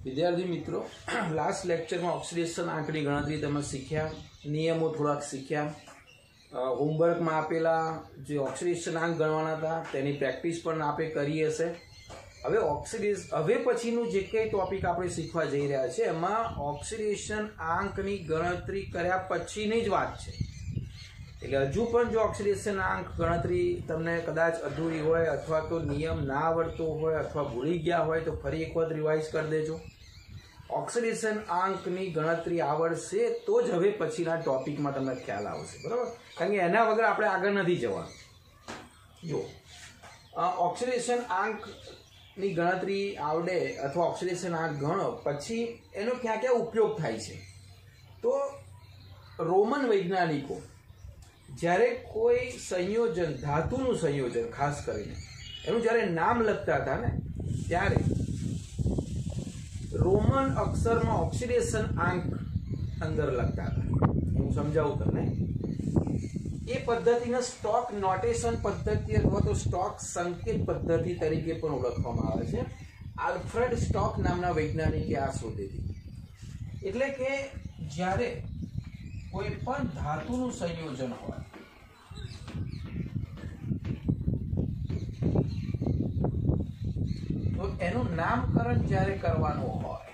विद्यार्थी मित्रों, last lecture में ऑक्सीडेशन आंक की गणतरी तमे शीख्या, नियमों थोड़ा शीख्या, होमवर्क में आपेला जो ऑक्सीडेशन आंक गणवाना था तेनी प्रेक्टिस पण आपे करी हशे। हवे पछीनुं जे कंई टॉपिक आपणे शीखवा जई रह्या छे एमां ऑक्सीडेशन आंकनी गणतरी कर्या पछीनी ज वात छे। એટલે હજુ પણ જો ઓક્સિડેશન આંક ગણતરી તમને કદાચ અધૂરી હોય અથવા તો નિયમ ના આવડતો હોય અથવા ભૂલી ગયા હોય તો ફરી એક વખત રિવાઇઝ કરી દેજો। ઓક્સિડેશન આંકની ગણતરી આવડશે તો જ હવે પછીના ટોપિકમાં તમને ખ્યાલ આવશે, બરાબર? કારણ કે એના વગર આપણે આગળ નથી જવાનું। જો ઓક્સિડેશન આંકની ગણતરી આવડે અથવા ઓક્સિડેશન આંક ગણો પછી એનો ક્યાં ક્યાં ઉપયોગ થાય છે તો રોમન વૈજ્ઞાનિકો જ્યારે કોઈ સંયોજન ધાતુનું સંયોજન ખાસ કરીને એનું જ્યારે નામ લખતા હતા ને ત્યારે રોમન અક્ષરમાં ઓક્સિડેશન આંક અંદર લખતા હતા। હું સમજાવું તમને। એ પદ્ધતિને સ્ટોક નોટેશન પદ્ધતિ અથવા તો સ્ટોક સંકેત પદ્ધતિ તરીકે પણ ઓળખવામાં આવે છે। આલ્ફ્રેડ સ્ટોક નામના વૈજ્ઞાનિકે આ શોધી હતી। એટલે કે જ્યારે કોઈ પણ ધાતુનું સંયોજન હોય તો એનું નામકરણ જ્યારે કરવાનું હોય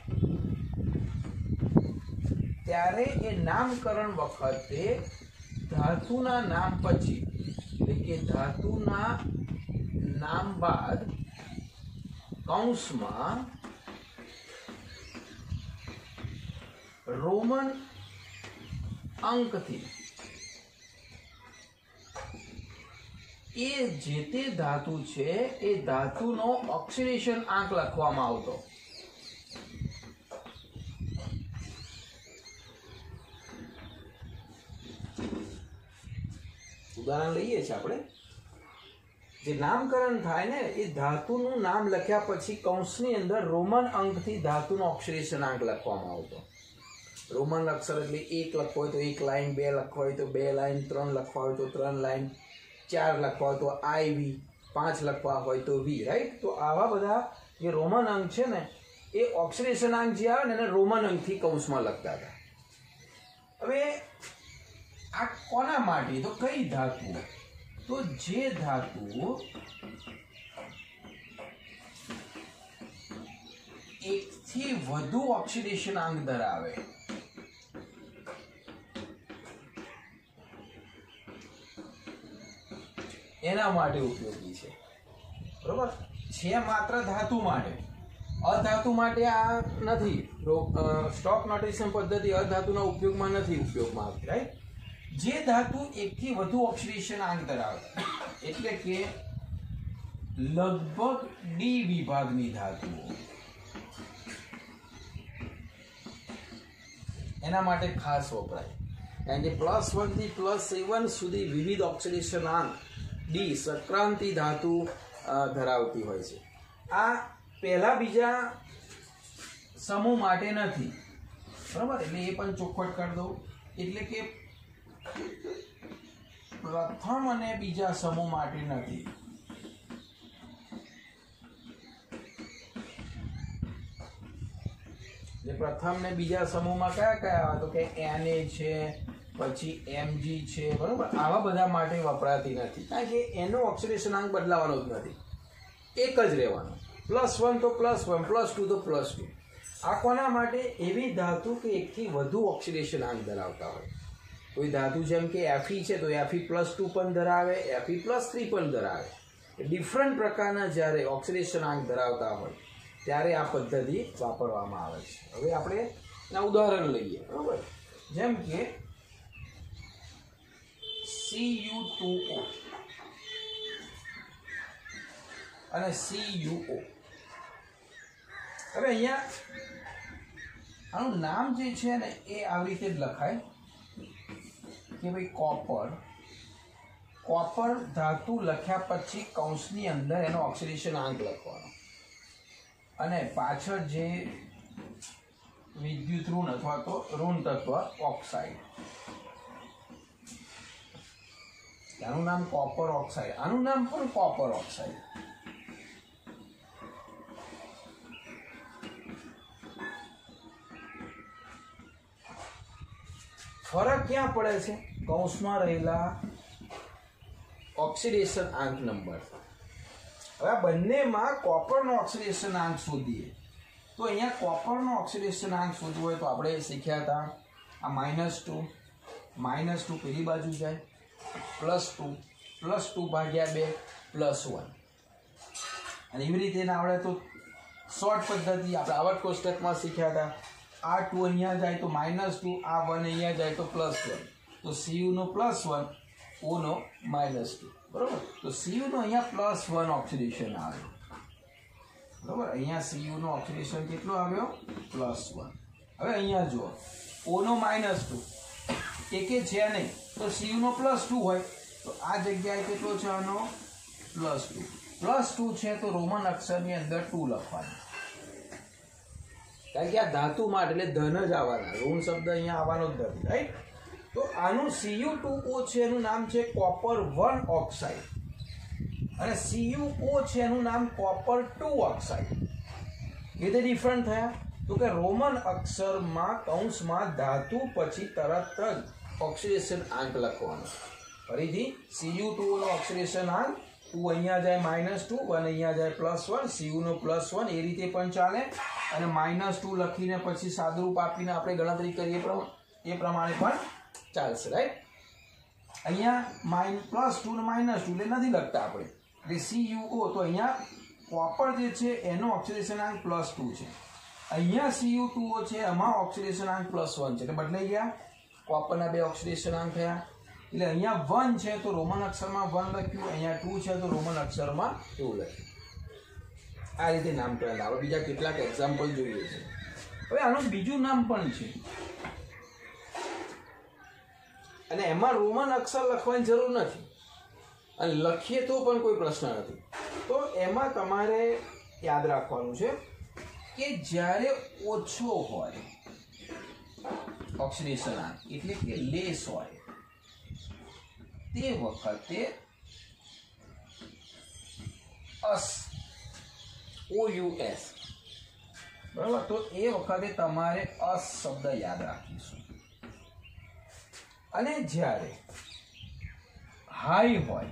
ત્યારે એ નામકરણ વખતે ધાતુના નામ પછી એટલે કે ધાતુના નામ બાદ કૌંસમાં રોમન અંકથી એ જે તે ધાતુ છે એ ધાતુનો ઓક્સિડેશન આંક લખવામાં આવતો। ઉદાહરણ લઈએ છીએ આપણે। જે નામકરણ થાય ને એ ધાતુનું નામ લખ્યા પછી કૌંસની અંદર રોમન અંકથી ધાતુનો ઓક્સિડેશન આંક લખવામાં આવતો। રોમન અક્ષર એટલે 1 લખવો હોય તો 1 લાઈન, 2 લખવો હોય તો 2 લાઈન, 3 લખવા હોય તો 3 લાઈન, 4 લખવા હોય તો IV, 5 લખવા હોય તો V, રાઈટ? તો આવા બધા જે રોમન અંક છે ને એ ઓક્સિડેશન અંક જે આવે ને એને રોમન અંકથી કૌંસમાં લખતા હતા। હવે આ કોના માટે? તો કઈ ધાતુ? તો જે ધાતુ એકથી વધુ ઓક્સિડેશન અંક ધરાવે એના માટે ઉપયોગી છે, બરોબર? છે માત્ર ધાતુ માટે, અધાતુ માટે આ નથી। સ્ટોક નોટેશન પદ્ધતિ અધાતુના ઉપયોગમાં નથી ઉપયોગમાં આવતી, રાઈટ? જે ધાતુ એકથી વધુ ઓક્સિડેશન આંક ધરાવે એટલે કે લગભગ ડી વિભાગની ધાતુઓ એના માટે ખાસ વપરાય। કારણ કે +1 થી +7 સુધી વિવિધ ઓક્સિડેશન આંક ડી સંક્રાંતિ ધાતુ ધરાવતી હોય છે। આ પહેલા બીજા સમૂહ માટે નથી, બરાબર? એટલે એ પણ ચોખવટ કરી દઉં। એટલે કે પ્રથમ અને બીજા સમૂહ માટે નથી। જે પ્રથમ ને બીજા સમૂહમાં કયા કયા આવે તો કે Na છે, પછી Mg છે, બરોબર? આવા બધા માટે વપરાતી નથી કારણ કે એનો ઓક્સિડેશન આંક બદલાવાનો જ નથી, એક જ રહેવાનો। +1 તો +1, +2 તો +2। આ કોના માટે? એવી ધાતુ કે એકથી વધુ ઓક્સિડેશન આંક ધરાવતા હોય। કોઈ ધાતુ જેમ કે Fe છે તો Fe+2 પણ ધરાવે, Fe+3 પણ ધરાવે। ડિફરન્ટ પ્રકારના જ્યારે ઓક્સિડેશન આંક ધરાવતા હોય ત્યારે આ પદ્ધતિ વાપરવામાં આવે છે। હવે આપણે એના ઉદાહરણ લઈએ, બરોબર? જેમ કે Cu2O અને CuO। હવે અહીંયા આનું નામ જે છે ને એ આવી રીતે જ લખાય કે ભાઈ કોપર ધાતુ લખ્યા પછી કૌંસની અંદર એનો ઓક્સિડેશન આંક લખવાનો અને પાછળ જે વિદ્યુત ઋણ અથવા તો ઋણ તત્વ ઓક્સાઇડ, આનું નામ કોપર ઓક્સાઇડ, આનું નામ પણ કોપર ઓક્સાઇડ। ફરક ક્યાં પડે છે? કૌંસમાં રહેલા ઓક્સિડેશન આંક નંબર. હવે આ બંનેમાં કોપરનો ઓક્સિડેશન આંક શોધીએ તો અહીંયા કોપરનો ઓક્સિડેશન આંક શોધવો હોય તો આપણે શીખ્યા હતા આ -2 પેલી બાજુ જાય, +2 ભાગ્યા 2 +1, અને એવી રીતે ના આવડે તો શોર્ટ પદ્ધતિ આપણે આવર્ત કોષ્ટકમાં શીખ્યા હતા. આ 2 અહીંયા જાય તો -2, આ 1 અહીંયા જાય તો +1, તો Cu નો +1, O નો -2, બરોબર. તો Cu નો અહીંયા +1 ઓક્સિડેશન આવ્યો, બરોબર. અહીંયા Cu નો ઓક્સિડેશન કેટલો આવ્યો? +1. હવે અહીંયા જુઓ O નો -2 એકે છે નહીં, તો Cu નો +2 હોય તો આ જગ્યાએ કેટલો છે? આનો +2 છે તો રોમન અક્ષરની અંદર 2 લખવાનું, કારણ કે આ ધાતુ માટે એટલે ધન જ આવવાના, ઋણ શબ્દ અહીંયા આવવાનો જ નથી, રાઈટ. તો આનું Cu2O છે એનું નામ છે કોપર 1 ઓક્સાઇડ, અને CuO છે એનું નામ કોપર 2 ઓક્સાઇડ. એ રીતે ડિફરન્ટ થયા. તો કે રોમન અક્ષરમાં કૌંસમાં ધાતુ પછી તરત જ ઓક્સિડેશન આંક લખવાનો. ફરીથી Cu2O નો ઓક્સિડેશન આંક 2 અહીંયા જાય -2, 1 અહીંયા જાય +1, Cu નો +1, એ રીતે પણ ચાલે. અને -2 લખીને પછી સાદુરૂપ આપીને આપણે ગણતરી કરીએ એ પ્રમાણે પણ ચાલશે, રાઈટ. અહીંયા +2 ને -2 એટલે નથી લખતા આપણે, એટલે CuO તો અહીંયા કોપર જે છે એનો ઓક્સિડેશન આંક +2 છે, અહીંયા Cu2O છે એમાં ઓક્સિડેશન આંક +1 છે, એટલે બદલાઈ ગયા. કોપરના 2 ઓક્સિડેશન આંક થયા. એટલે અહીંયા 1 છે તો રોમન અક્ષરમાં 1 લખ્યું, અહીંયા 2 છે તો રોમન અક્ષરમાં 2 લખ્યું. આ રીતે નામકરણ. આપણે બીજા કેટલાક એક્ઝામ્પલ જોઈએ છે. હવે આનું બીજું નામ પણ છે, અને એમાં રોમન અક્ષર લખવાની જરૂર નથી, અને લખીએ તો પણ કોઈ પ્રશ્ન નથી. તો એમાં તમારે યાદ રાખવાનું છે કે જ્યારે ઓછો હોય ઓક્સિડેશન આંક, એટલે કે લેસ હોય, તે વખતે OUS, બરાબર. તો એ વખતે તમારે અસ શબ્દ યાદ રાખીશું. અને જ્યારે હાઈ હોય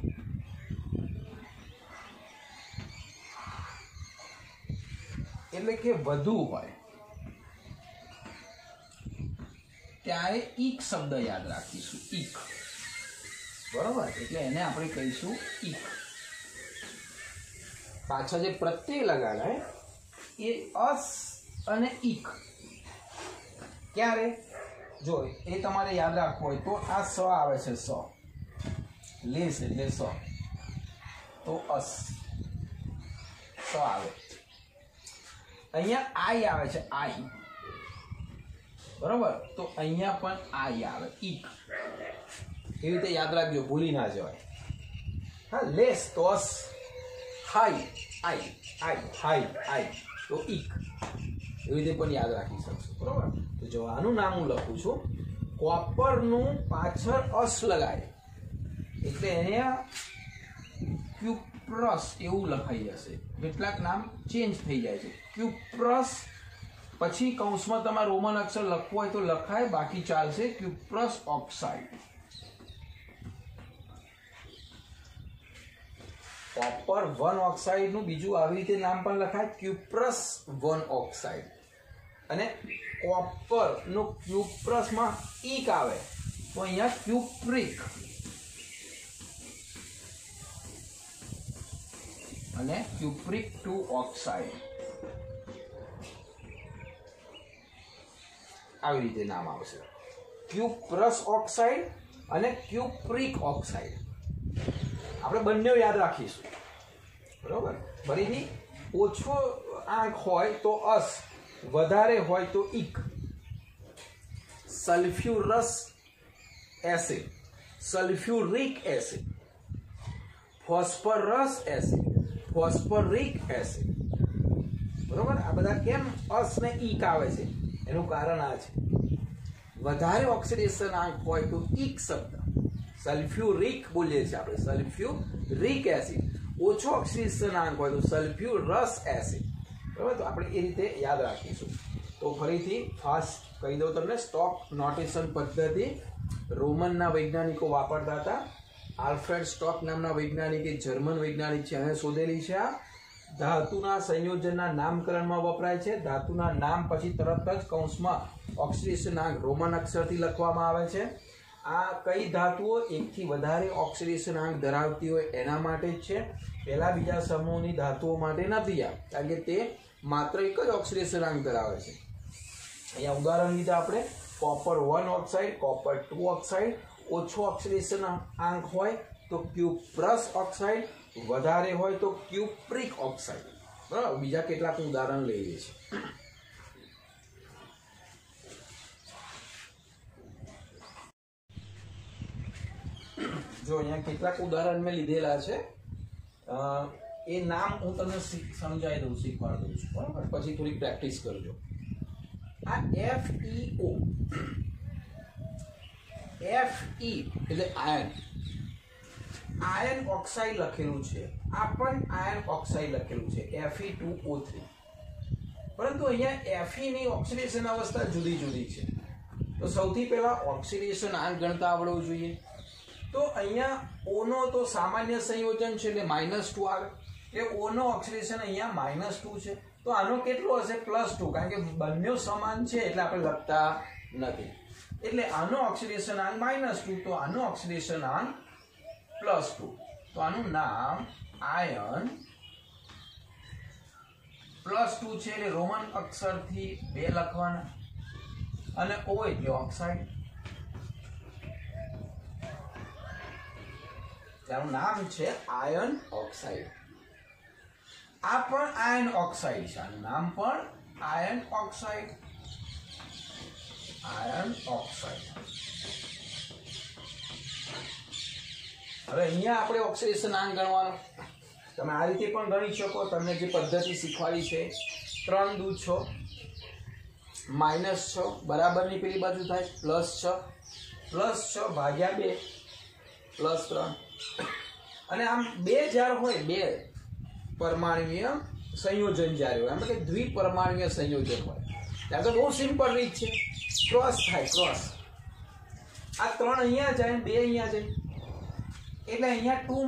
એટલે કે વધુ હોય ત્યારે ઈક શબ્દ યાદ રાખીશું. ઈક, બરાબર. એટલે એને આપણે કહીશું ઈક. પાછળ જે પ્રત્યય લગાડાય એ અસ અને ઈક. ક્યારે? જો એ તમારે યાદ રાખવું હોય તો આ સ આવે છે, સ લેસ એટલે સ, તો અસ સ આવે. અહીંયા આઈ આવે છે, આઈ, બરોબર. તો અહીંયા પણ આઈ આવે, ઈક. એવી રીતે યાદ રાખજો, ભૂલી ના જવાય. હા, લેસ તો અસ, હાઈ આઈ, હાઈ આઈ તો ઈક. એવી રીતે પણ યાદ રાખી શકશો, બરોબર. તો જો આનું નામ હું લખું છું, કોપરનું પાછળ અસ લગાય એટલે એને ક્યુપ્રસ એવું લખાઈ જશે. કેટલાક નામ ચેન્જ થઈ જાય છે. ક્યુપ્રસ પછી કૌંસમાં તમારે રોમન અક્ષર લખવું હોય તો લખાય, બાકી ચાલશે. Cuprous oxide. કોપર 1 ઓક્સાઇડ નું બીજું આવી રીતે નામ પણ લખાય, ક્યુપ્રસ 1 ઓક્સાઇડ. અને કોપર નું ક્યુપ્રસ માં ઈક આવે તો અહીંયા ક્યુપ્રિક, અને ક્યુપ્રિક 2 ઓક્સાઇડ. આવી રીતે નામ આવશે, ક્યુપ્રસ ઓક્સાઇડ અને ક્યુપ્રિક ઓક્સાઇડ. આપણે બંને યાદ રાખીશું, બરોબર. ફરીથી ઓછો આંક હોય તો અસ, વધારે હોય તો ઈક. Sulphurous acid, sulphuric acid, phosphorous acid, phosphoric acid, બરોબર. આ બધા કેમ અસ ને ઈક આવે છે એનું કારણ આ છે, વધારે ઓક્સિડેશન આંક હોય તો ઈક શબ્દ, સલ્ફ્યુરિક બોલીએ છીએ આપણે, સલ્ફ્યુરિક એસિડ. ઓછો ઓક્સિડેશન આંક હોય તો સલ્ફ્યુરસ એસિડ, બરાબર. તો આપણે એ રીતે યાદ રાખીશું. તો તો ફરીથી ફાસ્ટ કહી દઉં તમને, સ્ટોક નોટેશન પદ્ધતિ રોમનના વૈજ્ઞાનિકો વાપરતા હતા. આલ્ફ્રેડ સ્ટોક નામના વૈજ્ઞાનિક, જર્મન વૈજ્ઞાનિક છે, એને શોધેલી છે. આ ધાતુના સંયોજનના નામકરણમાં વપરાય છે. ધાતુના નામ પછી તરત જ કૌંસમાં ઓક્સિડેશન આંક રોમન અક્ષરથી લખવામાં આવે છે. આ કઈ ધાતુઓ એકથી વધારે ઓક્સિડેશન આંક ધરાવતી હોય એના માટે જ છે. પહેલા બીજા સમૂહની ધાતુઓ માટે નથી આ, કારણ કે તે માત્ર એક જ ઓક્સિડેશન આંક ધરાવે છે. અહીંયા ઉદાહરણ લીધા આપણે, કોપર 1 ઓક્સાઇડ, કોપર 2 ઓક્સાઇડ. ઓછો ઓક્સિડેશન આંક હોય તો ક્યુપ્રસ ઓક્સાઇડ, વધારે હોય તો ક્યુપ્રિક ઓક્સાઇડ. બરાબર, બીજા કેટલાક ઉદાહરણ લઈએ છીએ. જો અહીંયા કેટલાક ઉદાહરણ મેં લીધેલા છે, એ નામ હું તમને સમજાવી દઉં, શીખવાડી દઉં છું. બરાબર, પછી થોડી પ્રેક્ટિસ કરજો. આ FeO, Fe એટલે આયન, આયન ઓક્સાઇડ લખેલું છે. આ પણ આયન ઓક્સાઇડ લખેલું છે, Fe2O3. પરંતુ અહીંયા Fe ની ઓક્સિડેશન અવસ્થા જુદી જુદી છે. તો સૌથી પહેલા ઓક્સિડેશન આંક ગણતા આવડવું જોઈએ. તો અહીંયા O નો તો સામાન્ય સંયોજન છે એટલે -2 આવે, એટલે O નો ઓક્સિડેશન અહીંયા -2 છે. તો આનો કેટલો હશે? +2, કારણ કે બંને સમાન છે એટલે આપણે લખતા નથી. એટલે આનો ઓક્સિડેશન આંક -2, તો આનો ઓક્સિડેશન આંક +2. તો આનું નામ આયન +2 છે, એટલે રોમન અક્ષરથી 2 લખવાના, અને O એટલે ઓક્સાઇડ. તેનું નામ છે આયન ઓક્સાઇડ. આ પણ આયન ઓક્સાઇડ છે, આનું નામ પણ આયન ઓક્સાઇડ. Ion oxide. હવે અહીંયા આપણે ઓક્સિડેશન આંક ગણવાનો. તમે આ રીતે પણ ગણી શકો. તમને જે પદ્ધતિ શીખવાડી છે, 3 દૂ 6, -6 બરાબરની પેલી બાજુ થાય +6, +6 ભાગ્યા 2 +3. અને આમ 2 જ્યારે હોય, 2 પરમાણુય સંયોજન જ્યારે હોય, એટલે કે દ્વિપરમાણુય સંયોજન હોય, ત્યારે તો બહુ સિમ્પલ રીત છે, ક્રોસ થાય. ક્રોસ, આ 3 અહીંયા જાય, 2 અહીંયા જાય, એટલે અહીંયા 2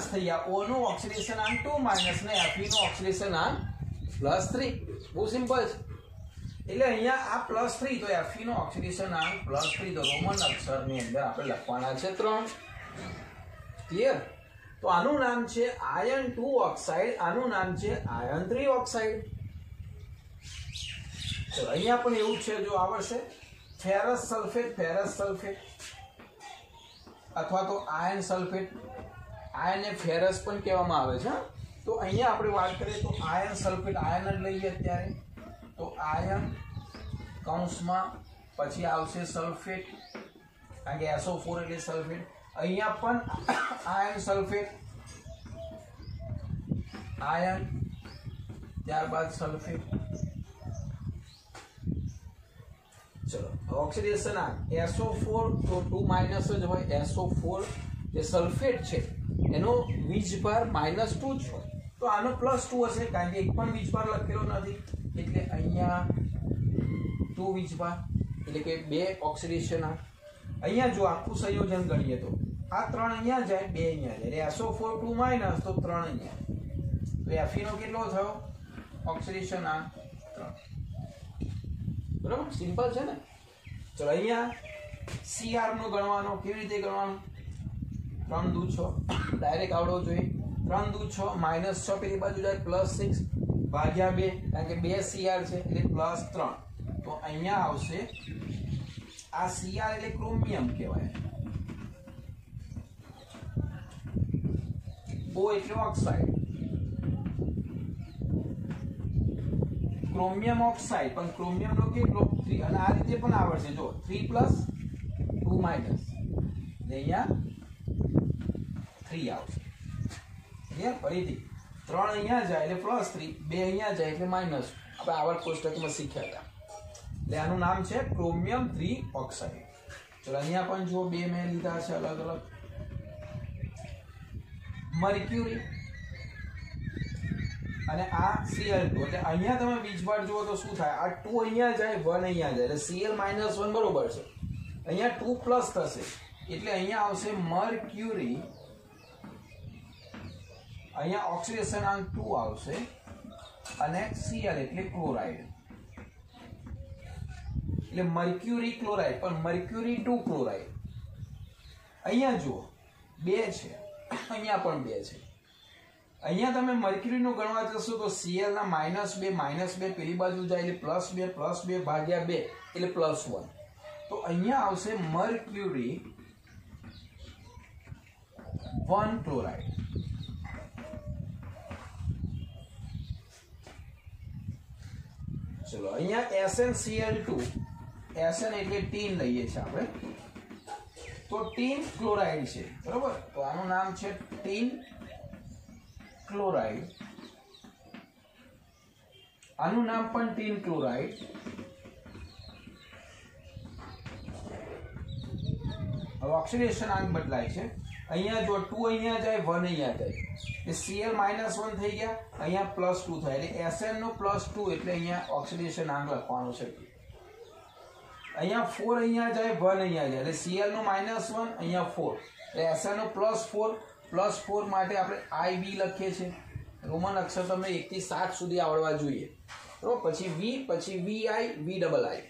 - થઈ ગયા. O નો ઓક્સિડેશન આંક 2 ને Fe નો ઓક્સિડેશન આંક +3. બહુ સિમ્પલ છે. એટલે અહીંયા આ +3, તો Fe નો ઓક્સિડેશન આંક +3, તો રોમન અક્ષરની અંદર આપણે લખવાના છે 3. ક્લિયર? તો આનું નામ છે આયન 2 ઓક્સાઇડ, આનું નામ છે આયન 3 ઓક્સાઇડ. ચલો અહીંયા પણ એવું છે, જો આવડશે, ફેરસ સલ્ફેટ અથવા તો આયન સલ્ફેટ. આયનને ફેરસ પણ કહેવામાં આવે છે. તો અહીંયા આપણે વાત કરીએ તો આયન સલ્ફેટ, આયન જ લઈએ અત્યારે. તો આયન કૌંસમાં પછી આવશે સલ્ફેટ, કારણ કે SO4 એટલે સલ્ફેટ. અહીંયા પણ આયન સલ્ફેટ, આયન, ત્યારબાદ સલ્ફેટ. ચલો ઓક્સિડેશન આંક SO4 તો 2 જ હોય. SO4 જે સલ્ફેટ છે એનો વીજભાર -2 જ હોય, તો આનો +2 હશે, કારણ કે એક પણ વીજભાર લખેલો નથી, એટલે અહીંયા 2 વીજભાર, એટલે કે 2 ઓક્સિડેશન આંક. અહીંયા જો આખું સંયોજન ગણીએ તો આ 3 અહીંયા જાય, 2 અહીંયા જાય, એટલે SO4 2 - તો 3 અહીંયા. તો Fe નો કેટલો થયો ઓક્સિડેશન આંક? 3. બરાબર, સિમ્પલ છે ને. ચલો અહીંયા Cr નો ગણવાનો. કેવી રીતે ગણવાનું? 3 દૂ 6 ડાયરેક્ટ આવડવો જોઈએ. 3 દૂ 6, -6 પેલી બાજુ જાય, +6 ભાગ્યા 2, કારણ કે 2 Cr છે એટલે +3. તો અહીંયા આવશે, આ Cr એટલે ક્રોમિયમ કહેવાય, O એટલે ઓક્સાઇડ, ક્રોમિયમ ઓક્સાઇડ. પણ ક્રોમિયમ નો કેટલો? 3. અને આ રીતે પણ આવડશે, જો 3 + 2 - અહીંયા 3 આવશે. ક્લિયર? ફરીથી 3 અહીંયા જાય એટલે +3, 2 અહીંયા જાય એટલે -. આપણે આવર્ત કોષ્ટકમાં શીખ્યા હતા. એટલે આનું નામ છે ક્રોમિયમ 3 ઓક્સાઇડ. ચલો અહીંયા પણ જો 2 મેં લીધા છે અલગ અલગ. મર્ક્યુરી, અને આ Cl2 એટલે અહીંયા તમે વીજભાર જુઓ તો શું થાય આ 2 અહીંયા જાય 1 અહીંયા જાય એટલે Cl-1 બરોબર છે અહીંયા 2 પ્લસ થશે એટલે અહીંયા આવશે મર્ક્યુરી અહીંયા ઓક્સિડેશન આંક 2 આવશે અને Cl એટલે ક્લોરાઇડ એટલે મર્ક્યુરી ક્લોરાઇડ પણ મર્ક્યુરી 2 ક્લોરાઇડ અહીંયા જુઓ 2 છે અહીંયા પણ 2 છે અહીંયા તમે મર્ક્યુરીનું ગણવા જશો તો Cl ના -2 પેલી બાજુ જાય એટલે +2 ભાગ્યા 2 એટલે +1 તો અહીંયા આવશે મર્ક્યુરી 1 ક્લોરાઇડ ચલો અહીંયા SnCl2 Sn એટલે ટીન લઈએ છીએ આપણે તો ટીન ક્લોરાઇડ છે બરોબર તો આનું નામ છે ટીન ક્લોરાઇડ આનું નામ પણ ટીન ક્લોરાઇડ હવે ઓક્સિડેશન આંક બદલાય છે અહીંયા જો 2 અહીંયા જાય 1 અહીંયા જાય એ Cl-1 થઈ ગયા અહીંયા +2 થાય એટલે Sn નો +2 એટલે અહીંયા ઓક્સિડેશન આંક લખવાનું છે અહીંયા 4 અહીંયા જાય 1 અહીંયા જાય એટલે Cl નો -1 અહીંયા 4 એટલે Sn નો +4 માટે આપણે Ib લખીએ છીએ રોમન અક્ષર તમને 1 થી 7 સુધી આવડવા જોઈએ બરોબર પછી V પછી VI VII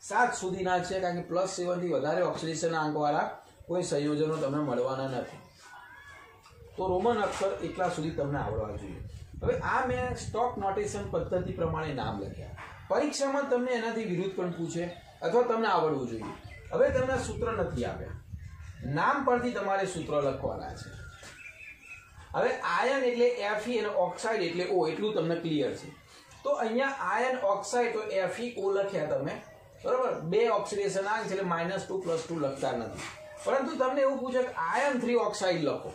7 સુધીના છે કારણ કે +7 થી વધારે ઓક્સિડેશન આંકવાળા કોઈ સંયોજનો તમને મળવાના નથી તો રોમન અક્ષર એટલા સુધી તમને આવડવા જોઈએ હવે આ મેં સ્ટોક નોટેશન પદ્ધતિ પ્રમાણે નામ લખ્યા પરીક્ષામાં તમને એનાથી વિરુદ્ધ પણ પૂછે અથવા તમને આવડવું જોઈએ હવે તમને સૂત્ર નથી આપ્યા નામ પરથી તમારે સૂત્ર લખવાના છે હવે આયન એટલે Fe અને ઓક્સાઇડ એટલે O એટલું તમને ક્લિયર છે તો અહીંયા આયન ઓક્સાઇડ તો FeO લખ્યા તમે બરાબર બે ઓક્સિડેશન આંક છે એટલે -2 +2 લખતા નથી પરંતુ તમને એવું પૂછે કે આયન 3 ઓક્સાઇડ લખો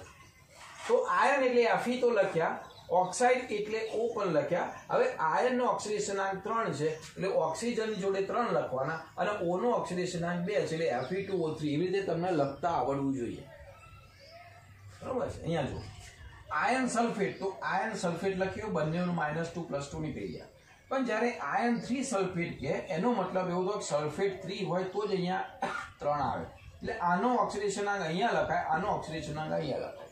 તો આયન એટલે Fe તો લખ્યા ઓક્સાઇડ એટલે O પણ લખ્યા હવે આયન નો ઓક્સિડેશન આંક 3 છે એટલે ઓક્સિજન જોડે 3 લખવાના અને O નો ઓક્સિડેશન આંક 2 છે એટલે Fe2O3 એવી રીતે તમને લખતા આવડવું જોઈએ બરાબર છે અહીંયા જો આયન સલ્ફેટ તો આયન સલ્ફેટ લખ્યો બંનેનું -2 +2 નીકળી ગયા પણ જ્યારે આયન 3 સલ્ફેટ કે એનો મતલબ એવો તો સલ્ફેટ 3 હોય તો જ અહીંયા 3 આવે એટલે આનો ઓક્સિડેશન આંક અહીંયા લખાય આનો ઓક્સિડેશન આંક અહીંયા લખાય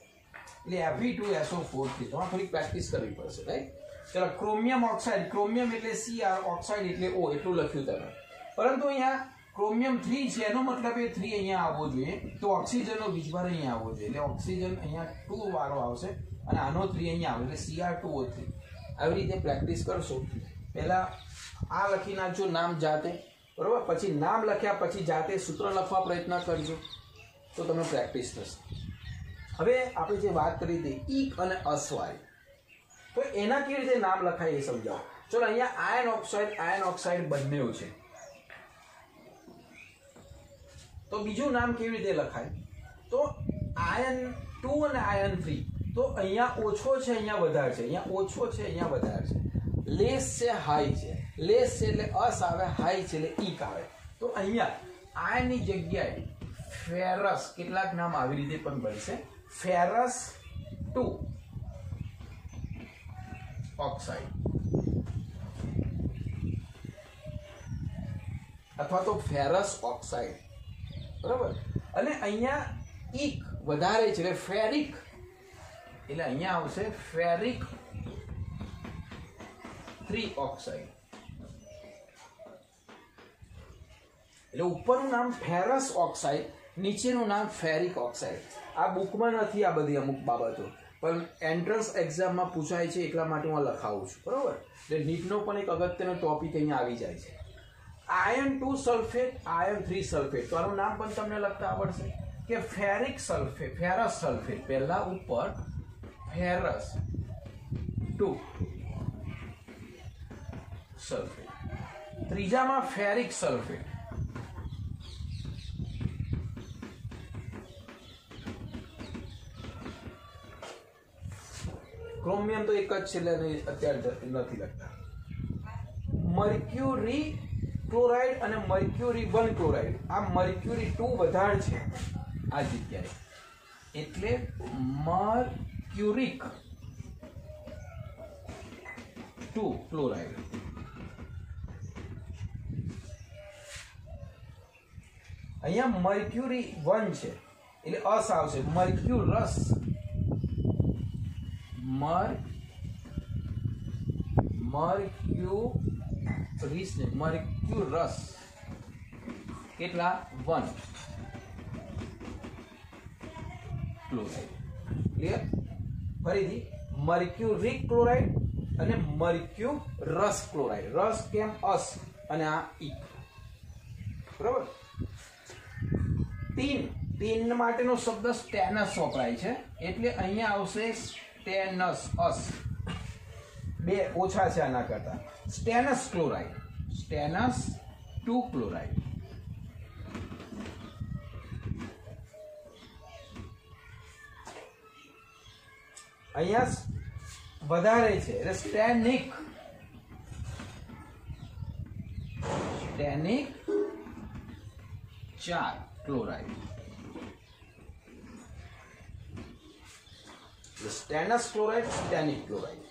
એટલે Fe2SO4 તમારે થોડી પ્રેક્ટિસ કરવી પડશે રાઈટ ચલો ક્રોમિયમ ઓક્સાઇડ ક્રોમિયમ એટલે Cr ઓક્સાઇડ એટલે O એટલું લખ્યું તમે પરંતુ અહીંયા ક્રોમિયમ 3 છે એનો મતલબ એ 3 અહીંયા આવવો જોઈએ તો ઓક્સિજનનો વીજભાર અહીંયા આવવો જોઈએ એટલે ઓક્સિજન અહીંયા 2 વાળો આવશે અને આનો 3 અહીંયા આવે એટલે Cr2O3 આવી રીતે પ્રેક્ટિસ કરશો પહેલા આ લખી નાખજો નામ જાતે બરોબર પછી નામ લખ્યા પછી જાતે સૂત્ર લખવા પ્રયત્ન કરજો તો તમને પ્રેક્ટિસ થશે હવે આપણે જે વાત કરી હતી ઈક અને અસ્વાય તો એના કેવી રીતે નામ લખાય એ સમજાવો ચલો અહીંયા આયન ઓક્સાઇડ બંને છે તો બીજું નામ કેવી રીતે લખાય તો આયન 2 અને આયન 3 તો અહીંયા ઓછો છે અહીંયા વધારે છે અહીંયા ઓછો છે અહીંયા વધારે છે લેસ છે હાઈ છે લેસ છે એટલે અસ આવે હાઈ છે એટલે ઈક આવે તો અહીંયા આયનની જગ્યાએ ફેરસ કેટલાક નામ આવી રીતે પણ બનશે ફેરસ 2 ઓક્સાઇડ અથવા તો ફેરસ ઓક્સાઇડ બરાબર અને અહીંયા ઈક વધારે છે એટલે ફેરિક એટલે અહીંયા આવશે ફેરિક 3 ઓક્સાઇડ એટલે ઉપરનું નામ ફેરસ ઓક્સાઇડ નીચેનું નામ ફેરિક ઓક્સાઇડ આ બુકમાં નથી આ બધી અમુક બાબતો પણ એન્ટ્રન્સ એક્ઝામમાં પૂછાય છે એટલા માટે હું લખાવું છું બરોબર એટલે નીટનો પણ એક અગત્યનો ટોપિક અહીંયા આવી જાય છે આયન 2 સલ્ફેટ આયન 3 સલ્ફેટ તો આનું નામ પણ તમને લખતા આવડશે કે ફેરિક સલ્ફેટ ફેરસ સલ્ફેટ પહેલા ઉપર ફેરસ 2 સલ્ફેટ ત્રીજામાં ફેરિક સલ્ફેટ ક્રોમિયમ તો એક જ છે એટલે અત્યારે નથી લખતા મર્ક્યુરી ક્લોરાઇડ અને મર્ક્યુરી 1 ક્લોરાઇડ આ મર્ક્યુરી 2 વધારે છે આ જગ્યાએ એટલે મર્ક્યુરિક 2 ક્લોરાઇડ. અહીંયા મર્ક્યુરી 1 છે એટલે અસ આવશે, મર્ક્યુરસ. મર્ક્યુરસ કેટલા? 1 ક્લોરાઇડ. ક્લિયર? ફરીથી મર્ક્યુરિક ક્લોરાઇડ અને મર્ક્યુરસ ક્લોરાઇડ. રસ કેમ? અસ, અને આ ઈ. બરાબર. ટીન માટેનો શબ્દ સ્ટેનસ વપરાય છે એટલે અહીંયા આવશે સ્ટેનસ, અસ. 2 ઓછા છે આના કરતા. Stannous chloride, stannous 2 chloride. અહીંયા વધારે છે એટલે stannic 4 chloride. Stannous chloride, stannic chloride.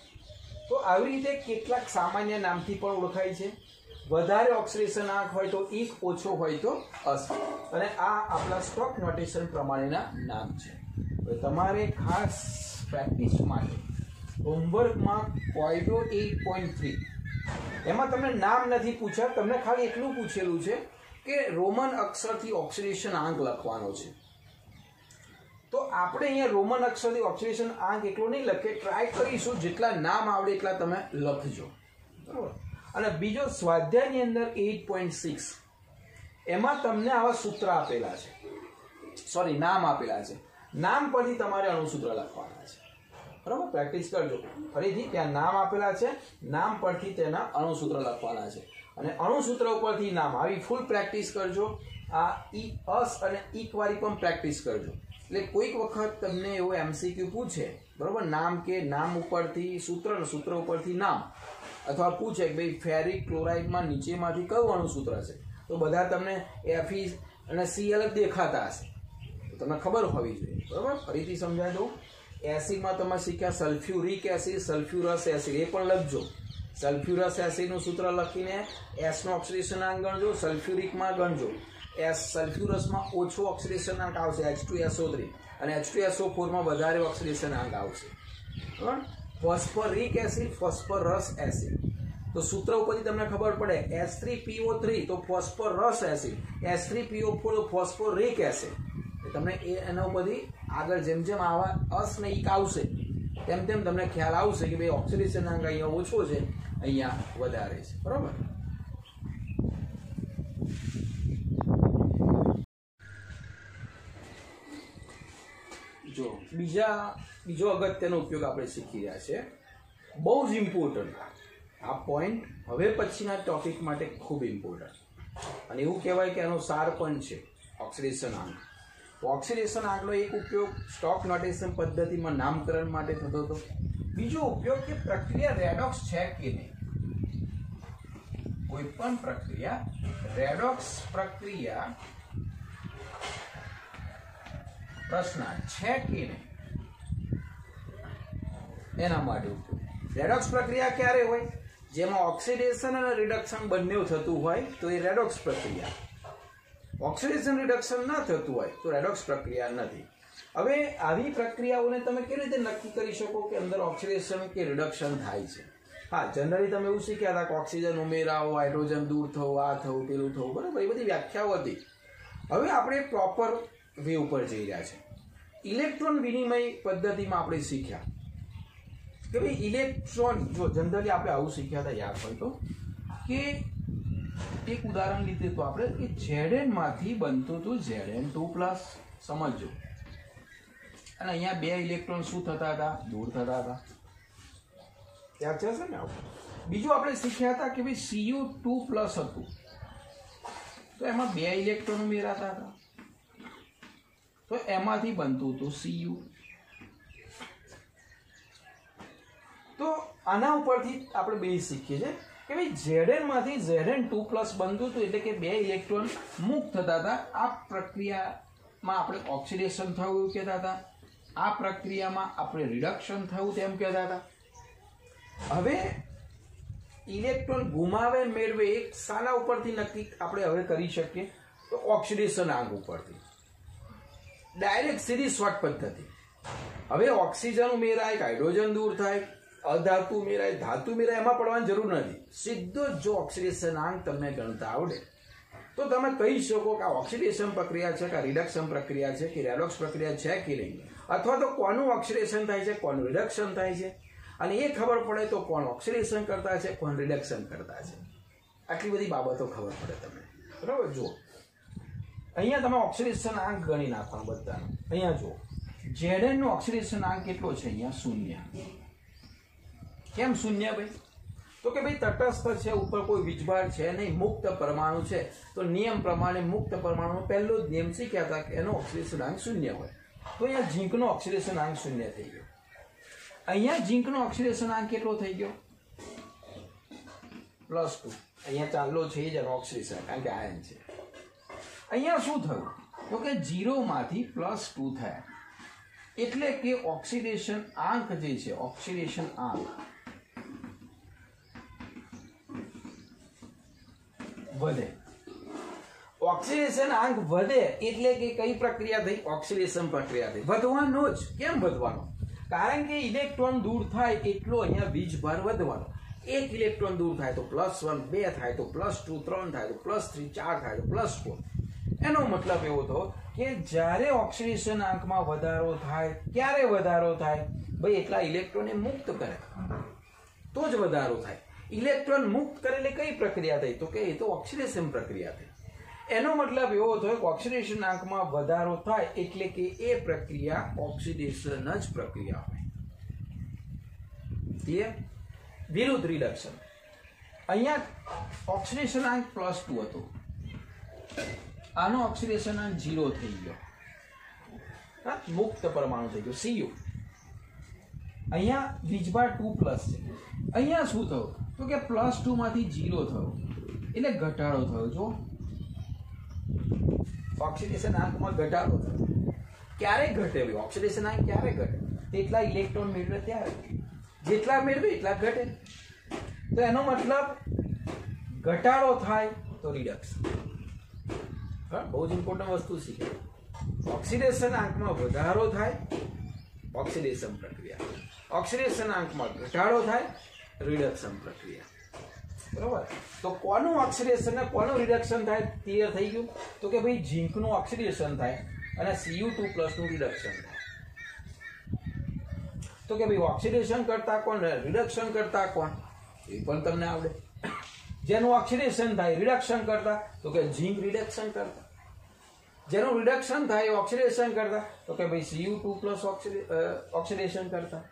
તો આવી રીતે કેટલાક સામાન્ય નામથી પણ ઓળખાય છે. વધારે ઓક્સિડેશન આંક હોય તો ઈક, ઓછો હોય તો અસ. અને આ આપણા સ્ટોક નોટેશન પ્રમાણેના નામ છે. હવે તમારે ખાસ પ્રેક્ટિસ માટે હોમવર્કમાં કોયડો 8.3 એમાં તમને નામ નથી પૂછ્યા, તમને ખાલી એટલું પૂછેલું છે કે રોમન અક્ષરથી ઓક્સિડેશન આંક લખવાનો છે. તો આપણે અહીંયા રોમન અક્ષરથી ઓક્સિડેશન આંક એટલો નહીં લખીએ, ટ્રાય કરીશું જેટલા નામ આવડે એટલા તમે લખજો. બરાબર. અને બીજો સ્વાધ્યાયની અંદર 8.6 એમાં તમને આવા સૂત્ર આપેલા છે, સોરી નામ આપેલા છે. નામ પરથી તમારે અણુસૂત્ર લખવાના છે. બરાબર. પ્રેક્ટિસ કરજો. ફરીથી ત્યાં નામ આપેલા છે, નામ પરથી તેના અણુસૂત્ર લખવાના છે. અને અણુસૂત્ર ઉપરથી નામ, આવી ફૂલ પ્રેક્ટિસ કરજો. આ ઈ, અસ અને ઈક વાળી પણ પ્રેક્ટિસ કરજો. એટલે કોઈક વખત તમને એવો એમસીક્યુ પૂછે, બરોબર, નામ કે નામ ઉપરથી સૂત્ર, સૂત્ર ઉપરથી નામ, અથવા પૂછે કે ભાઈ ફેરિક ક્લોરાઇડમાં નીચેમાંથી કયું અણુસૂત્ર છે, તો બધા તમને Fe અને Cl દેખાતા હશે, તો તમને ખબર હોવી જોઈએ. બરોબર. ફરીથી સમજાવી દઉં. એસિડમાં તમે શીખ્યા સલ્ફ્યુરિક એસિડ, સલ્ફ્યુરસ એસિડ, એ પણ લખજો. સલ્ફ્યુરસ એસિડનું સૂત્ર લખીને એસનો ઓક્સિડેશન આંક ગણજો, સલ્ફ્યુરિકમાં ગણજો. સલ્ફ્યુરસમાં ઓછો ઓક્સિડેશન આંક આવશે H2SO3 અને H2SO4માં વધારે ઓક્સિડેશન આંક આવશે. બરાબર. ફોસ્ફરિક એસિડ, ફોસ્ફરસ એસિડ, તો સૂત્ર ઉપરથી તમને ખબર પડે H3PO3 તો ફોસ્ફરસ એસિડ, H3PO4 તો ફોસ્ફોરિક એસિડ. તમને એના ઉપરથી આગળ જેમ જેમ આવા અસ ને ઈક આવશે તેમ તેમ તમને ખ્યાલ આવશે કે ભાઈ ઓક્સિડેશન આંક અહીંયા ઓછો છે, અહીંયા વધારે છે. બરાબર. જો બીજો અગત્યનો ઉપયોગ આપણે શીખી રહ્યા છે, બહુ જ ઇમ્પોર્ટન્ટ આ પોઈન્ટ, હવે પછીના ટોપિક માટે ખૂબ ઇમ્પોર્ટન્ટ. અને એવું કહેવાય કે એનો સાર પણ છે ઓક્સિડેશન આંક. ઓક્સિડેશન આંકનો એક ઉપયોગ સ્ટોક નોટેશન પદ્ધતિમાં નામકરણ માટે થતો હતો. બીજો ઉપયોગ કે પ્રક્રિયા રેડોક્સ છે કે નહીં, કોઈ પણ પ્રક્રિયા રેડોક્સ પ્રક્રિયા પ્રશ્ન છે કે નહીં એના માટે ઉપયોગ. રેડોક્સ પ્રક્રિયા ક્યારે હોય? જેમાં ઓક્સિડેશન અને રિડક્શન બંને થતું હોય તો એ રેડોક્સ પ્રક્રિયા. ઓક્સિડેશન રિડક્શન ના થતું હોય તો રેડોક્સ પ્રક્રિયા નથી. હવે આવી પ્રક્રિયાઓને તમે કેવી રીતે નક્કી કરી શકો કે અંદર ઓક્સિડેશન કે રિડક્શન થાય છે? હા, જનરલી તમે એવું શીખ્યા હતા કે ઓક્સિજન ઉમેરાવો, હાઇડ્રોજન દૂર થવું, આ થવું, પેલું થવું, બરાબર, એ બધી વ્યાખ્યાઓ હતી. હવે આપણે પ્રોપર વે ઉપર જઈ રહ્યા છે. ઇલેક્ટ્રોન વિનિમય પદ્ધતિમાં આપણે શીખ્યા કે ભાઈ ઇલેક્ટ્રોન, જો જનરલી આપણે આવું શીખ્યા હતા યાદ હોય તો, કે એક ઉદાહરણ લીધે તો આપણે કે Zn માંથી બનતું હતું Zn2+, સમજો, અને અહીંયા 2 ઇલેક્ટ્રોન શું થતા હતા? દૂર થતા હતા. યાદ છે ને આવું. બીજું આપણે શીખ્યા હતા કે ભાઈ Cu2+ હતું તો એમાં 2 ઇલેક્ટ્રોન ઉમેરાતા હતા તો એમાંથી બનતું હતું Cu. તો આના ઉપરથી આપણે બે શીખીએ છીએ કે ભાઈ Zn માંથી Zn2+ બનતું હતું એટલે કે 2 ઇલેક્ટ્રોન મુક્ત થતા હતા. આ પ્રક્રિયામાં આપણે ઓક્સિડેશન થયું એવું કહેતા હતા, આ પ્રક્રિયામાં આપણે રિડક્શન થયું તેમ કહેતા હતા. હવે ઇલેક્ટ્રોન ગુમાવે મેળવે એક શાના ઉપરથી નક્કી આપણે હવે કરી શકીએ? તો ઓક્સિડેશન આંક ઉપરથી. ડાયરેક્ટ સીધી શોર્ટ પદ્ધતિ. હવે ઓક્સિજન ઉમેરાય, હાઇડ્રોજન દૂર થાય, અધાતુ ઉમેરાય, ધાતુ ઉમેરાય, એમાં પડવાની જરૂર નથી. સીધો જો ઓક્સિડેશન આંક તમને ગણતા આવડે તો તમે કહી શકો કે આ ઓક્સિડેશન પ્રક્રિયા છે કે રિડક્શન પ્રક્રિયા છે કે રેડોક્સ પ્રક્રિયા છે કે નહીં, અથવા તો કોનું ઓક્સિડેશન થાય છે, કોનું રિડક્શન થાય છે, અને એ ખબર પડે તો કોણ ઓક્સિડેશન કરતા છે, કોણ રિડક્શન કરતા છે. આટલી બધી બાબતો ખબર પડે તમને. બરાબર. જો અહીંયા તમે ઓક્સિડેશન આંક ગણી નાખવાનો બધાનો. અહીંયા જો Zn નો ઓક્સિડેશન આંક કેટલો છે? અહીંયા 0. કેમ 0 ભાઈ? તો કે ભાઈ તટસ્થ છે, ઉપર કોઈ વીજભાર છે નહીં, મુક્ત પરમાણુ છે. તો નિયમ પ્રમાણે મુક્ત પરમાણુનો પહેલો જ નિયમ શીખ્યા હતા કે એનો ઓક્સિડેશન આંક 0 હોય. તો અહીંયા ઝીંકનો ઓક્સિડેશન આંક 0 થઈ ગયો. અહીંયા ઝીંકનો ઓક્સિડેશન આંક કેટલો થઈ ગયો? +2. અહીંયા ચાલો છે જ એનો ઓક્સિડેશન, કારણ કે આયન છે. અહીંયા શું થયું? તો કે 0 માંથી +2 થયા, એટલે કે ઓક્સિડેશન આંક જે છે, ઓક્સિડેશન આંક વધે. ઓક્સિડેશન આંક વધે એટલે કે કઈ પ્રક્રિયા થઈ? ઓક્સિડેશન પ્રક્રિયા થઈ. વધવાનો જ. કેમ વધવાનો? કારણ કે ઇલેક્ટ્રોન દૂર થાય એટલો અહીંયા વીજભાર વધવાનો. એક ઇલેક્ટ્રોન દૂર થાય તો +1, 2 થાય તો +2, 3 થાય તો +3, 4 થાય તો +4. એનો મતલબ એવો થયો કે જ્યારે ઓક્સિડેશન આંકમાં વધારો થાય, ક્યારે વધારો થાય? ભાઈ એટલા ઇલેક્ટ્રોનને મુક્ત કરે તો જ વધારો થાય. ઇલેક્ટ્રોન મુક્ત કરેલી કઈ પ્રક્રિયા થઈ? તો કે એ તો ઓક્સિડેશન પ્રક્રિયા થઈ. એનો મતલબ એવો થયો કે ઓક્સિડેશન આંકમાં વધારો થાય એટલે કે એ પ્રક્રિયા ઓક્સિડેશન જ પ્રક્રિયા હોય. ક્લિયર? વિરુદ્ધ રિડક્શન. અહીંયા ઓક્સિડેશન આંક +2 હતો, આનો ઓક્સિડેશન આંક 0 થઈ ગયો, મુક્ત પરમાણુ થઈ ગયો, Cu. અહીંયા વીજભાર 2+ છે. અહીંયા શું થયું? તો કે +2 માંથી 0 થયો, એટલે ઘટાડો થયો. જો ઓક્સિડેશન આંકમાં ઘટાડો થયો. ક્યારે ઘટે? ઓક્સિડેશન આંક ક્યારે ઘટે? તેટલા ઇલેક્ટ્રોન મેળવે ત્યારે. જેટલા મેળવે એટલા ઘટે. તો એનો મતલબ ઘટાડો થાય તો રિડક્શન. બહુ જ ઇમ્પોર્ટન્ટ વસ્તુ શીખે. ઓક્સિડેશન આંકમાં વધારો થાય, ઓક્સિડેશન પ્રક્રિયા. ઓક્સિડેશન આંકમાં ઘટાડો થાય, રિડક્શન પ્રક્રિયા. બરોબર. તો કોનું ઓક્સિડેશન ને કોનું રિડક્શન થાય? ક્લિયર થઈ ગયું. તો કે ભાઈ ઝીંકનું ઓક્સિડેશન થાય અને Cu2+ નું રિડક્શન થાય. તો કે ભાઈ ઓક્સિડેશન કરતા કોણ, રિડક્શન કરતા કોણ, એ પણ તમને આવડે. જેનું ઓક્સિડેશન થાય રિડક્શન કરતા, તો કે ઝીંક રિડક્શન કરતા. જેનું રિડક્શન થાય ઓક્સિડેશન કરતા, તો કે ભાઈ Cu2+ ઓક્સિડેશન કરતા.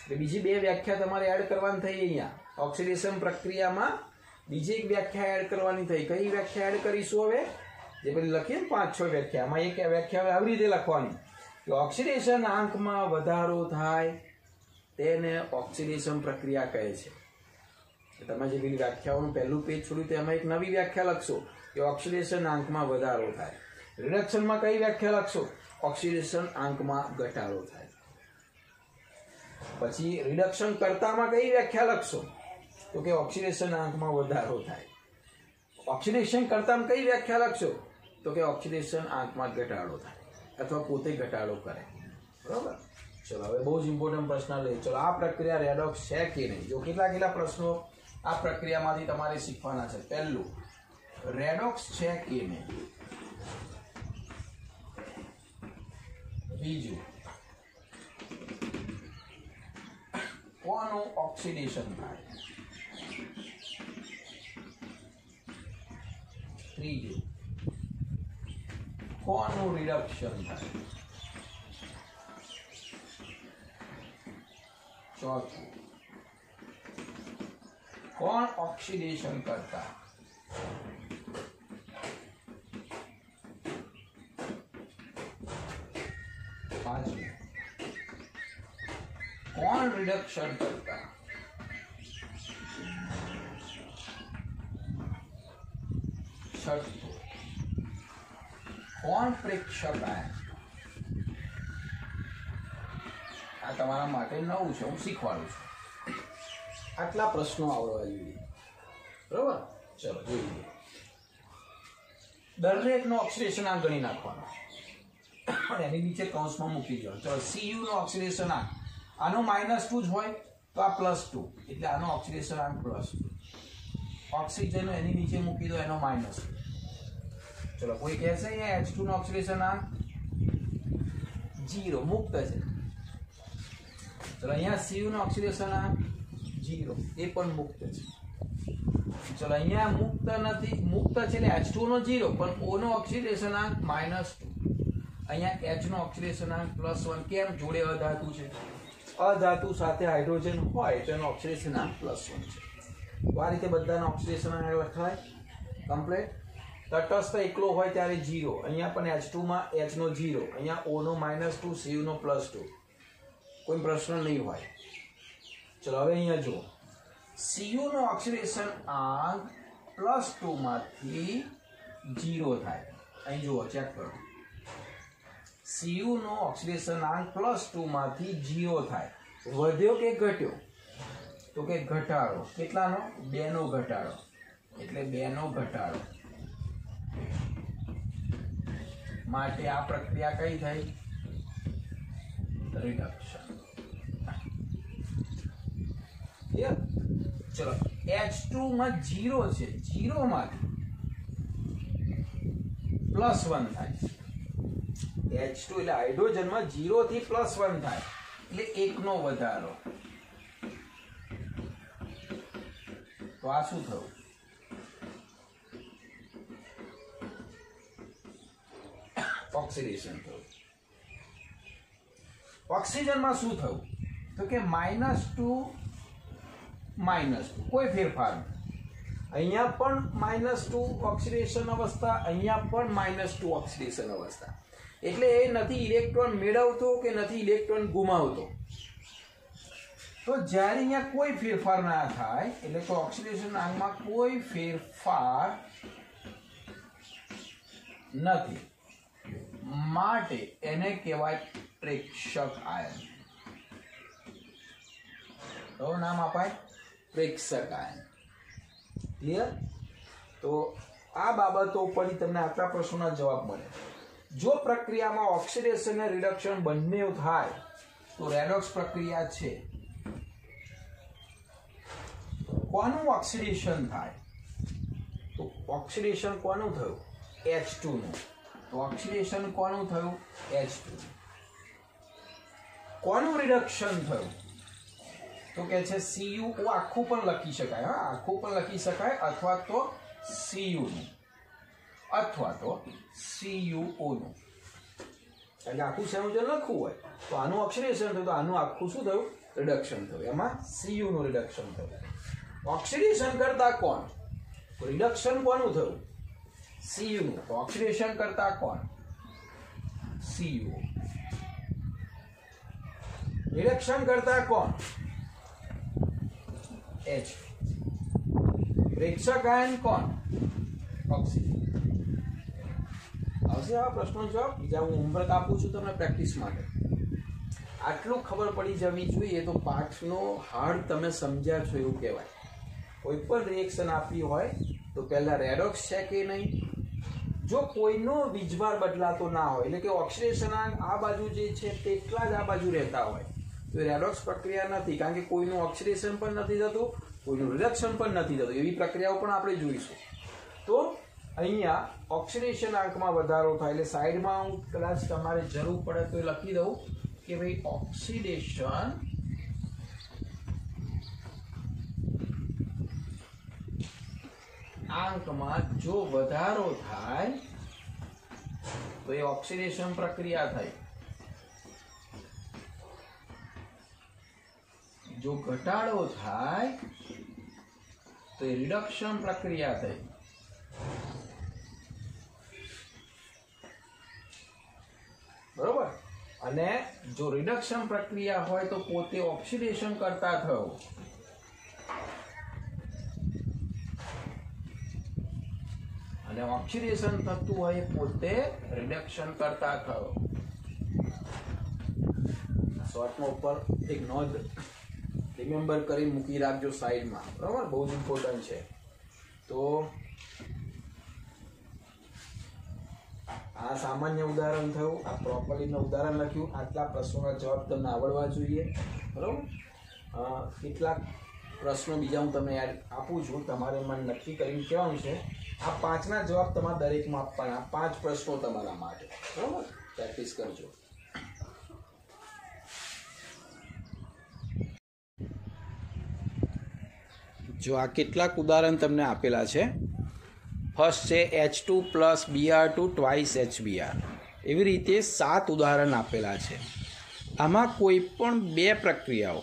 બીજી બે વ્યાખ્યા તમારે એડ કરવાની થઈ. અહીંયા ઓક્સિડેશન પ્રક્રિયામાં બીજી એક વ્યાખ્યા એડ કરવાની થઈ. કઈ વ્યાખ્યા એડ કરીશું હવે? જે પેલી લખીએ ને 5-6 વ્યાખ્યામાં, એક વ્યાખ્યા આવી રીતે લખવાની કે ઓક્સિડેશન આંકમાં વધારો થાય તેને ઓક્સિડેશન પ્રક્રિયા કહે છે. તમે જે પેલી વ્યાખ્યાઓનું પહેલું પેજ છોડ્યું તેમાં એક નવી વ્યાખ્યા લખશો કે ઓક્સિડેશન આંકમાં વધારો થાય. રિડક્શનમાં કઈ વ્યાખ્યા લખશો? ઓક્સિડેશન આંકમાં ઘટાડો થાય. પછી રિડક્શન કરતામાં કઈ વ્યાખ્યા લખશો? તો કે ઓક્સિડેશન આંકમાં વધારો થાય. ઓક્સિડેશન કરતામાં કઈ વ્યાખ્યા લખશો? તો કે ઓક્સિડેશન આંકમાં ઘટાડો થાય અથવા પોતે ઘટાડો કરે. બરોબર. ચલો હવે બહુ જ ઇમ્પોર્ટન્ટ પ્રશ્ન લઈએ. ચલો આ પ્રક્રિયા રેડોક્સ છે કે નહીં? જો કેટલા પ્રશ્નો આ પ્રક્રિયામાંથી તમારે શીખવાના છે. પહેલું, રેડોક્સ છે કે નહીં? બીજું, કોનું ઓક્સિડેશન થાય? ત્રીજું, કોનું રિડક્શન થાય? ચોથું, કોણ ઓક્સિડેશન કરતા? પાંચમું, કોણ રિડક્શન કરતા? છઠ્ઠું, કોણ પ્રેક્ષક? આ તમારા માટે નવું છે, હું શીખવાડું છું. આટલા પ્રશ્નો આવડવા જોઈએ. બરાબર, ચલો જોઈએ. દરેકનો ઓક્સિડેશનાંક ગણી નાખવાનો અને એની નીચે કૌંસમાં મૂકી દો. ચલો Cu નો ઓક્સિડેશનાંક આનો -2 જ હોય તો આ +2 એટલે આનો ઓક્સિડેશનાંક +2. ઓક્સિજન એની નીચે મૂકી દો એનો -2. ચલો કોઈ કહેશે અહીંયા H2 નો ઓક્સિડેશનાંક 0 મુક્ત છે. ચલો અહીંયા Cu નો ઓક્સિડેશનાંક 0 એ પણ મુક્ત છે. ચલો અહીંયા મુક્ત નથી, મુક્ત છે એટલે H2 નો 0 પણ O નો ઓક્સિડેશનાંક -2. અહીંયા H નો ઓક્સિડેશનાંક +1. કેમ? જોડે અધાતુ છે. અધાતુ સાથે હાઇડ્રોજન હોય તો એનો ઓક્સિડેશનાંક +1 છે. તો આ રીતે બધાના ઓક્સિડેશનાંક લખાય કમ્પ્લીટ. તટસ્થ એકલો હોય ત્યારે 0. અહીંયા પણ H2 માં H નો 0, અહીંયા O નો -2, Cu નો +2. કોઈ પ્રશ્ન નહીં હોય. ચલો હવે અહીંયા જુઓ. Cu નો ઓક્સિડેશનાંક +2 માંથી 0 થાય. અહીં જુઓ, ચેક કરો. Cu નો ઓક્સિડેશનાંક +2 માંથી 0 થાય. વધ્યો કે ઘટ્યો? તો કે ઘટાડો. કેટલાનો? 2 નો ઘટાડો. એટલે 2 નો ઘટાડો. માટે આ પ્રક્રિયા કઈ થઈ? રિડક્શન. ચલો H2 માં 0 છે, 0 માંથી +1 થાય. H2 એટલે હાઇડ્રોજન માં 0 થી +1 થાય એટલે 1 નો વધારો. તો આ શું થયું? ઓક્સિડેશન થયું. ઓક્સિજનમાં શું થયું? તો કે -2 કોઈ ફેરફાર નહીં. અહીંયા પણ -2 ઓક્સિડેશન અવસ્થા, અહીંયા પણ -2 ઓક્સિડેશન અવસ્થા. એટલે એ નથી ઇલેક્ટ્રોન મેળવતો કે નથી ઇલેક્ટ્રોન ગુમાવતો. તો જ્યારે અહીંયા કોઈ ફેરફાર ના થાય એટલે કે ઓક્સિડેશન આંકમાં કોઈ ફેરફાર નથી, માટે એને કહેવાય પ્રેક્ષક આયન. તો નામ અપાય પ્રેક્ષક આયન. ક્લિયર? તો આ બાબતો પરથી તમને આટલા પ્રશ્નોના જવાબ મળે. જો પ્રક્રિયામાં ઓક્સિડેશન અને રિડક્શન બંને થાય તો રેડોક્સ પ્રક્રિયા છે. કોનું ઓક્સિડેશન થાય? તો ઓક્સિડેશન કોનું થયું? H2 નું. તો ઓક્સિડેશન કોનું થયું? H2. કોનું રિડક્શન થયું? તો કે છે Cu. આખું પણ લખી શકાય. હા, આખું પણ લખી શકાય, અથવા તો Cu નું, અથવા તો CuO નું. એટલે આખું સંયોજન લખવું હોય તો આનું ઓક્સિડેશન થયું, તો આનું આખું શું થયું? રિડક્શન થયું. એમાં Cu નું રિડક્શન થયું. ઓક્સિડેશન કરતા કોણ? રિડક્શન કોનું થયું? Cu નું. તો ઓક્સિડેશન કરતા કોણ? CuO. રિડક્શન કરતા કોણ? H. પ્રેક્ષક આયન કોણ? ઓક્સિજન. આવશે આવા પ્રશ્નો જવાબ. બીજા હું હોમવર્ક આપું છું તમને પ્રેક્ટિસ માટે. આટલું ખબર પડી જવી જોઈએ તો પાઠનો હાર્ડ તમે સમજ્યા છો એવું કહેવાય. કોઈ પણ રિએક્શન આપી હોય તો પહેલા રેડોક્સ છે કે નહીં. જો કોઈનો વીજભાર બદલાતો ના હોય, એટલે કે ઓક્સિડેશનાંક આ બાજુ જે છે તેટલા જ આ બાજુ રહેતા હોય, તો રેડોક્સ પ્રક્રિયા નથી. કારણ કે કોઈનું ઓક્સિડેશન પણ નથી થતું, કોઈનું રિડક્શન પણ નથી થતું. એવી પ્રક્રિયાઓ પણ આપણે જોઈશું. તો અહીંયા ઓક્સિડેશન આંકમાં વધારો થાય એટલે સાઈડમાં હું કદાચ તમારે જરૂર પડે તો લખી દઉં કે ભાઈ ઓક્સિડેશન આંકમાં જો વધારો થાય તો એ ઓક્સિડેશન પ્રક્રિયા થઈ. જો ઘટાડો થાય તો એ રિડક્શન પ્રક્રિયા થઈ. બરોબર? અને જો રિડક્શન પ્રક્રિયા હોય તો પોતે ઓક્સિડેશન કરતા થયો. અને ઓક્સિડેશન થતું હોય પોતે રિડક્શન કરતા થયો. શોર્ટમાં ઉપર એક નોંધ રિમેમ્બર કરી મૂકી રાખજો સાઈડમાં, બરાબર, બહુ જ ઇમ્પોર્ટન્ટ છે. તો આ સામાન્ય ઉદાહરણ થયું, આ પ્રોપર્ટીનું ઉદાહરણ લખ્યું. આટલા પ્રશ્નોના જવાબ તમને આવડવા જોઈએ, બરાબર. કેટલાક પ્રશ્નો બીજા હું તમને આપું છું, તમારે મને નક્કી કરીને કહેવાનું છે. આ 5ના જવાબ તમારે દરેકમાં આપવાના. 5 પ્રશ્નો તમારા માટે, બરાબર, પ્રેક્ટિસ કરજો. જો આ કેટલાક ઉદાહરણ તમને આપેલા છે. ફર્સ્ટ છે H2 + Br2 2 HBr. એવી રીતે 7 ઉદાહરણ આપેલા છે. આમાં કોઈ પણ 2 પ્રક્રિયાઓ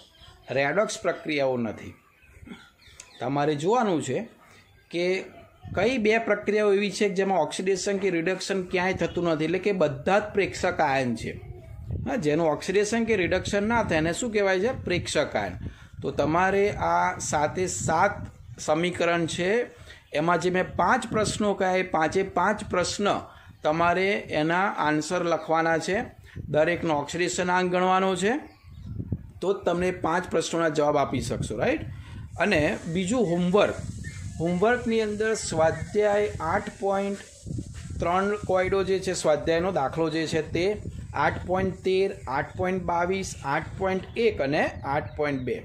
રેડોક્સ પ્રક્રિયાઓ નથી. તમારે જોવાનું છે કે કઈ 2 પ્રક્રિયાઓ એવી છે જેમાં ઓક્સિડેશન કે રિડક્શન ક્યાંય થતું નથી, એટલે કે બધા જ પ્રેક્ષક આયન છે. હા, જેનું ઓક્સિડેશન કે રિડક્શન ના થાય એને શું કહેવાય છે? પ્રેક્ષક આયન. તો તમારે આ 7 સમીકરણ છે, એમાં જે મેં 5 પ્રશ્નો કહ્યા એ 5 પ્રશ્ન તમારે એના આન્સર લખવાના છે. દરેકનો ઓક્સિડેશનાંક ગણવાનો છે, તો જ તમને 5 પ્રશ્નોના જવાબ આપી શકશો, રાઈટ. અને બીજું હોમવર્કની અંદર સ્વાધ્યાય 8.3 કોયડો જે છે, સ્વાધ્યાયનો દાખલો જે છે તે 8.13, 8.22, 8.1 અને 8.2.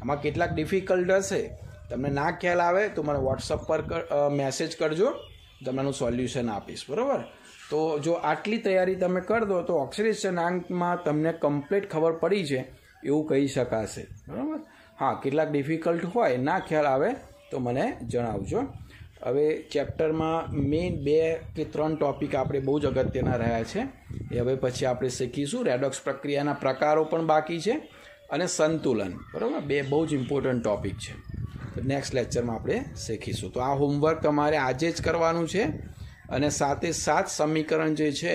આમાં કેટલાક ડિફિકલ્ટ હશે, તમને ના ખ્યાલ આવે તો મને વોટ્સઅપ પર મેસેજ કરજો, તમને એનું સોલ્યુશન આપીશ, બરાબર. તો જો આટલી તૈયારી તમે કરી દો તો ઓક્સિડેશનાંકમાં તમને કમ્પ્લીટ ખબર પડી છે એવું કહી શકાશે, બરાબર. હા, કેટલાક ડિફિકલ્ટ હોય, ના ખ્યાલ આવે તો મને જણાવજો. હવે ચેપ્ટરમાં મેઇન 2 કે 3 ટોપિક આપણે બહુ જ અગત્યના રહ્યા છે. એ હવે પછી આપણે શીખીશું. રેડોક્સ પ્રક્રિયાના પ્રકારો પણ બાકી છે અને સંતુલન, બરાબર, 2 બહુ જ ઇમ્પોર્ટન્ટ ટોપિક છે. તો નેક્સ્ટ લેક્ચરમાં આપણે શીખીશું. તો આ હોમવર્ક તમારે આજે જ કરવાનું છે અને 7 સમીકરણ જે છે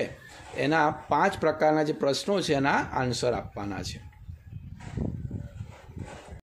એના 5 પ્રકારના જે પ્રશ્નો છે એના આન્સર આપવાના છે.